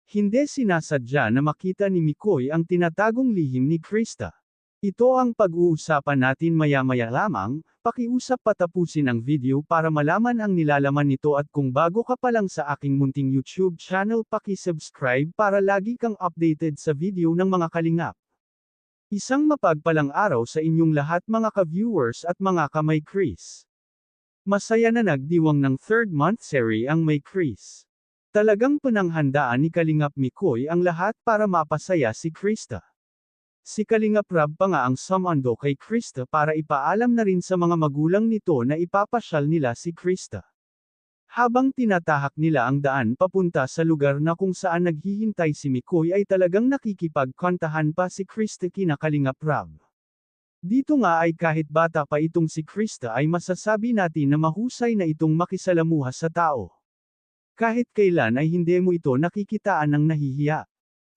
Hindi sinasadya na makita ni Mikoy ang tinatagong lihim ni Krista. Ito ang pag-uusapan natin maya-maya lamang, pakiusap patapusin ang video para malaman ang nilalaman nito at kung bago ka pa lang sa aking munting YouTube channel paki-subscribe para lagi kang updated sa video ng mga kalingap. Isang mapagpalang araw sa inyong lahat mga ka-viewers at mga ka-May Kris. Masaya na nagdiwang ng third month series ang May Kris. Talagang pinanghandaan ni Kalingap Mikoy ang lahat para mapasaya si Krista. Si Kalingap Rab pa nga ang sumando kay Krista para ipaalam na rin sa mga magulang nito na ipapasyal nila si Krista. Habang tinatahak nila ang daan papunta sa lugar na kung saan naghihintay si Mikoy ay talagang nakikipagkantahan pa si Krista kina Kalingap Rab. Dito nga ay kahit bata pa itong si Krista ay masasabi natin na mahusay na itong makisalamuha sa tao. Kahit kailan ay hindi mo ito nakikitaan ng nahihiya.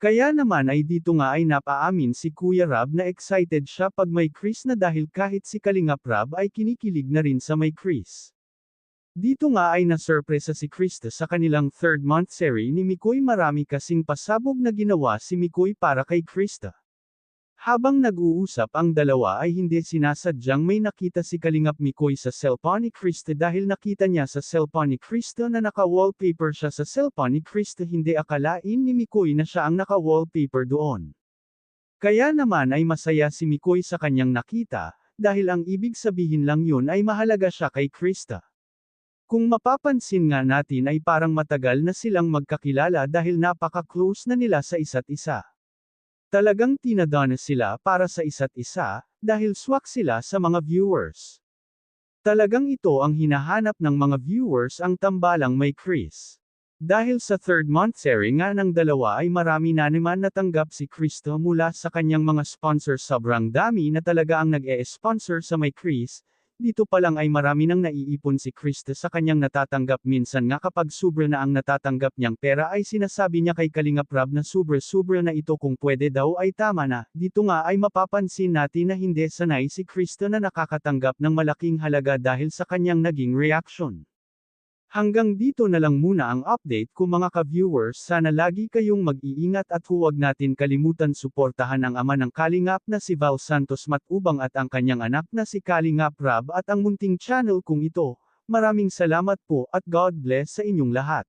Kaya naman ay dito nga ay napaamin si Kuya Rab na excited siya pag May Kris na dahil kahit si Kalingap Rab ay kinikilig na rin sa May Kris. Dito nga ay nasurpresa si Krista sa kanilang third month series ni Mikoy, marami kasing pasabog na ginawa si Mikoy para kay Krista. Habang nag-uusap ang dalawa ay hindi sinasadyang may nakita si Kalingap Mikoy sa cellphone ni Krista dahil nakita niya sa cellphone ni Krista na naka-wallpaper siya sa cellphone ni Krista, hindi akalain ni Mikoy na siya ang naka-wallpaper doon. Kaya naman ay masaya si Mikoy sa kanyang nakita, dahil ang ibig sabihin lang yun ay mahalaga siya kay Krista. Kung mapapansin nga natin ay parang matagal na silang magkakilala dahil napaka-close na nila sa isa't isa. Talagang tinadana sila para sa isa't isa, dahil swak sila sa mga viewers. Talagang ito ang hinahanap ng mga viewers, ang tambalang May Kris. Dahil sa third month series nga ng dalawa ay marami na naman natanggap si Krista mula sa kanyang mga sponsor, sobrang dami na talaga ang nag-e-sponsor sa May Kris. Dito pa lang ay marami nang naiipon si Krista sa kanyang natatanggap, minsan nga kapag sobra na ang natatanggap niyang pera ay sinasabi niya kay Kalingap Rab na sobra na ito, kung pwede daw ay tama na. Dito nga ay mapapansin natin na hindi sanay si Krista na nakakatanggap ng malaking halaga dahil sa kanyang naging reaction. Hanggang dito na lang muna ang update ko mga ka-viewers, sana lagi kayong mag-iingat at huwag natin kalimutan suportahan ang ama ng Kalingap na si Val Santos Matubang at ang kanyang anak na si Kalingap Rab at ang munting channel kong ito. Maraming salamat po at God bless sa inyong lahat.